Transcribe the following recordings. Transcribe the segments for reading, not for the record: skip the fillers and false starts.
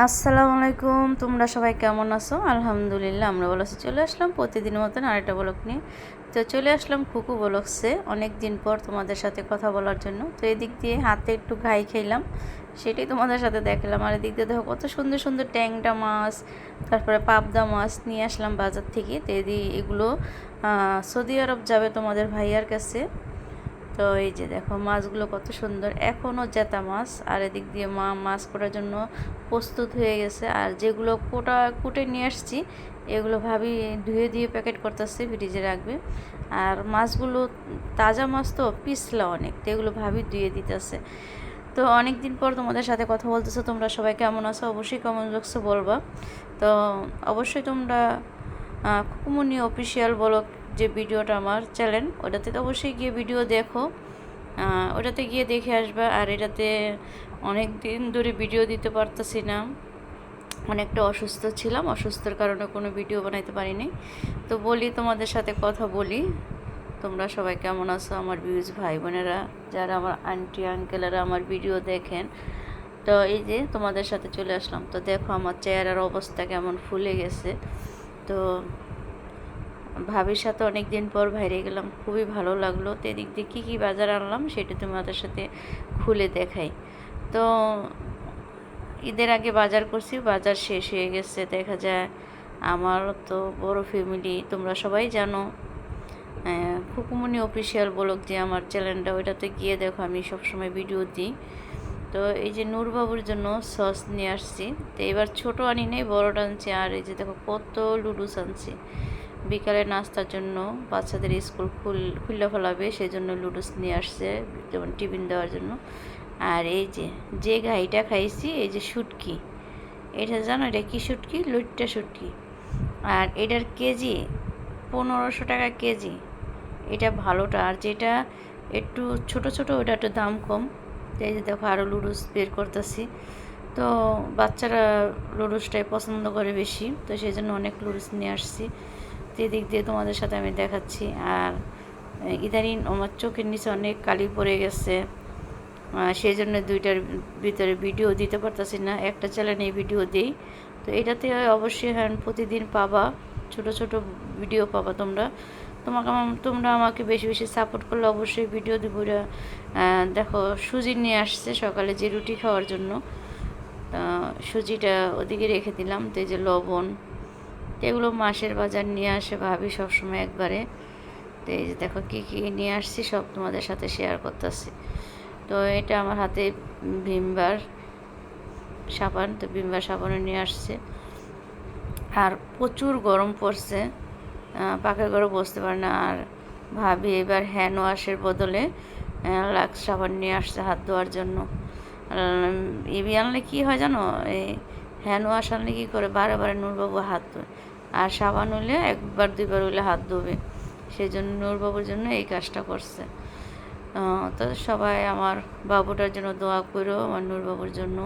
আসসালামু আলাইকুম, তোমরা সবাই কেমন আছো? আলহামদুলিল্লাহ আমরা ভালো আছি। চলে আসলাম প্রতিদিনের মতন আরেকটা ব্লগ নিয়ে। তো চলে আসলাম খুকু ব্লগসে অনেক দিন পর তোমাদের সাথে কথা বলার জন্য। তো এদিক দিয়ে হাতে একটু ঘাই খেলাম, সেটাই তোমাদের সাথে দেখলাম। আর এদিক দিয়ে দেখো কত সুন্দর সুন্দর ট্যাংরা মাছ, তারপরে পাবদা মাছ নিয়ে আসলাম বাজার থেকে। তো এগুলো সৌদি আরব যাবে তোমাদের ভাইয়ার কাছে। তো এই যে দেখো মাছগুলো কত সুন্দর, এখনও জেতা মাছ। আর এদিক দিয়ে মা মাছ করার জন্য প্রস্তুত হয়ে গেছে। আর যেগুলো কুটে নিয়ে আসছি এগুলো ভাবি ধুয়ে দিয়ে প্যাকেট করতেছে, ফ্রিজে রাখবে। আর মাছগুলো তাজা মাছ তো পিছলা অনেক, তো এগুলো ভাবি ধুয়ে দিতেছে। তো অনেক দিন পর তোমাদের সাথে কথা বলতেছো। তোমরা সবাই কেমন আছো অবশ্যই কমেন্ট বক্সে বলবা। তো অবশ্যই তোমরা খুকুমনি অফিসিয়াল বলো যে ভিডিওটা আমার চ্যানেল, ওটাতে তো অবশ্যই গিয়ে ভিডিও দেখো, ওটাতে গিয়ে দেখে আসবা। আর এটাতে অনেক দিন ধরে ভিডিও দিতে পারতেছি না, অনেকটা অসুস্থ ছিলাম, অসুস্থর কারণে কোনো ভিডিও বানাইতে পারিনি। তো বলি তোমাদের সাথে কথা বলি, তোমরা সবাই কেমন আছো আমার ভিউজ ভাই বোনেরা, যারা আমার আন্টি আঙ্কেলেরা আমার ভিডিও দেখেন। তো এই যে তোমাদের সাথে চলে আসলাম। তো দেখো আমার চেহারার অবস্থা কেমন ফুলে গেছে। তো ভাবির সাথে অনেক দিন পর বাইরে গেলাম, খুবই ভালো লাগলো। তো এদিক দিয়ে কী কী বাজার আনলাম সেটা তোমাদের সাথে খুলে দেখাই। তো ঈদের আগে বাজার করছি, বাজার শেষ হয়ে গেছে। দেখা যায় আমার তো বড় ফ্যামিলি, তোমরা সবাই জানো। খুকুমনি অফিসিয়াল ব্লগ যে আমার চ্যানেলটা, ওইটাতে গিয়ে দেখো আমি সবসময় ভিডিও দিই। তো এই যে নূরবাবুর জন্য সস নিয়ে আসছি। তো এবার ছোটো আনি নেই, বড়টা আনছি। আর এই যে দেখো কত লুডুস আনছি, বিকালে নাস্তার জন্য বাচ্চাদের স্কুল খুলে ফেলাবে, সেই জন্য লুডুস নিয়ে আসছে, যেমন টিফিন দেওয়ার জন্য। আর এই যে ঘাইটা খাইছি, এই যে শুটকি, এটা জানো এটা কী শুটকি? লইট্টা শুটকি। আর এটার কেজি 1500 টাকা কেজি, এটা ভালোটা। আর যেটা একটু ছোট ছোট ওটা একটু দাম কম। তো এই যে দেখো আরও লুডুস বের করতেছি। তো বাচ্চারা লুডুসটাই পছন্দ করে বেশি, তো সেই জন্য অনেক লুডুস নিয়ে আসছি। তো এদিক দিয়ে তোমাদের সাথে আমি দেখাচ্ছি। আর ইদানিং আমার চোখের নিচে অনেক কালি পড়ে গেছে, সেই জন্য দুইটার ভিতরে ভিডিও দিতে পারতেছি না, একটা চ্যানেলে ভিডিও দিই। তো এটাতে অবশ্যই হ্যাঁ প্রতিদিন পাবা, ছোট ছোট ভিডিও পাবা তোমরা। তোমরা আমাকে বেশি বেশি সাপোর্ট করলে অবশ্যই ভিডিও দিব। দেখো সুজি নিয়ে আসছে সকালে যে রুটি খাওয়ার জন্য, সুজিটা ওদিকে রেখে দিলাম। তো এই যে লবণ, এগুলো মাসের বাজার নিয়ে আসে ভাবি সবসময় একবারে। তো এই যে দেখো কী কী নিয়ে আসছি সব তোমাদের সাথে শেয়ার করতেছি। তো এটা আমার হাতে ভিমবার সাবান, তো ভিমবার সাবানও নিয়ে আসছে। আর প্রচুর গরম পড়ছে, পাকের ঘরে বসতে পারে না। আর ভাবি এবার হ্যান্ড ওয়াশের বদলে লাক্স সাবান নিয়ে আসছে হাত ধোয়ার জন্য। এবি আনলে কী হয় জানো, এই হ্যান্ড ওয়াশ আনলে কী করে বারে বারে নূরবাবু হাত ধোয়, আর সাবান হলে একবার দুইবার হলে হাত ধোবে, সেই জন্য নূরবাবুর জন্য এই কাজটা করছে। তো সবাই আমার বাবুটার জন্য দোয়া করো, আমার নূরবাবুর জন্য,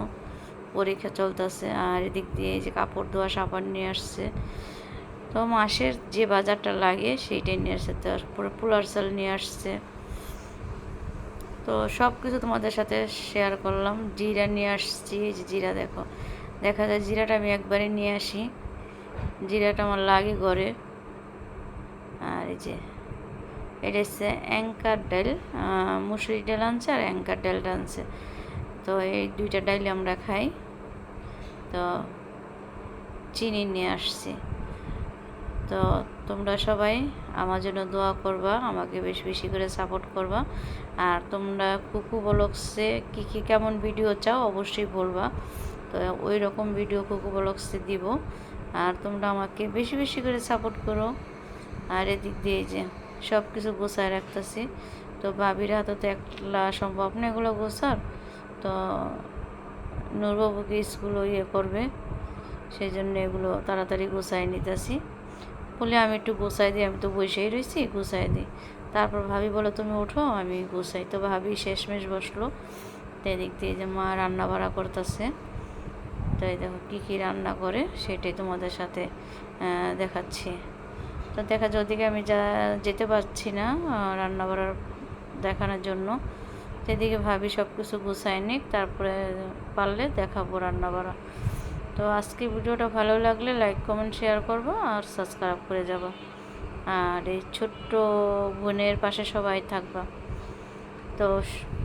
পরীক্ষা চলতেছে। আর এদিক দিয়ে যে কাপড় ধোয়া সাবান নিয়ে আসছে। তো মাসের যে বাজারটা লাগে সেইটাই নিয়ে আসছে। তারপরে পোলার চাল নিয়ে আসছে। তো সব কিছু তোমাদের সাথে শেয়ার করলাম। জিরা নিয়ে আসছি, এই যে জিরা দেখো, দেখা যায় জিরাটা আমি একবারে নিয়ে আসি, জিরাটা আমার লাগে ঘরে। আর এই যে এটা হচ্ছে অ্যাঙ্কার ডাল, মুসুরি ডাল আনছে আর অ্যাঙ্কার ডালটা আনছে। তো এই দুইটা ডাল আমরা খাই। তো চিনি নিয়ে আসছি। তো তোমরা সবাই আমার জন্য দোয়া করবা, আমাকে বেশি বেশি করে সাপোর্ট করবা। আর তোমরা কুকু ব্লগসে কী কী কেমন ভিডিও চাও অবশ্যই বলবা, তো ওই রকম ভিডিও কুকু ব্লগসে দিব। আর তোমরা আমাকে বেশি বেশি করে সাপোর্ট করো। আর এদিক দিয়ে যে সব কিছু গোছায় রাখতেছি। তো ভাবির হাতে তো একলা সম্ভব না এগুলো গোছার। তো নূরবাবুকে স্কুলও করবে, সেই জন্য এগুলো তাড়াতাড়ি গোছায় নিতেছি। বলে আমি একটু গোছাই দিই, আমি তো বসেই রয়েছি, গোছাই দিই। তারপর ভাবি বলো তুমি ওঠো আমি গোছাই। তো ভাবি শেষমেশ বসলো। তো এদিক দিয়ে যে মা রান্না বাড়া করতেছে। তাই দেখো কী কী রান্না করে সেটাই তোমাদের সাথে দেখাচ্ছি। তো দেখা যায় ওদিকে আমি যেতে পারছি না রান্না বাড়ার দেখানোর জন্য। সেদিকে ভাবি সব কিছু গুছাই নিক, তারপরে পারলে দেখাবো রান্না বাড়া। তো আজকে ভিডিওটা ভালো লাগলে লাইক কমেন্ট শেয়ার করবো আর সাবস্ক্রাইব করে যাবা, আর এই ছোট্ট বোনের পাশে সবাই থাকবা। তো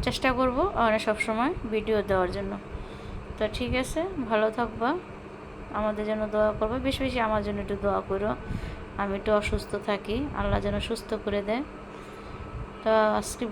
চেষ্টা করবো সব সময় ভিডিও দেওয়ার জন্য। তো ঠিক আছে, ভালো থাকবা, আমাদের জন্য দোয়া করবো, বেশি বেশি আমার জন্য একটু দোয়া করো। আমি একটু অসুস্থ থাকি, আল্লাহ যেন সুস্থ করে দেয়। তো আজকে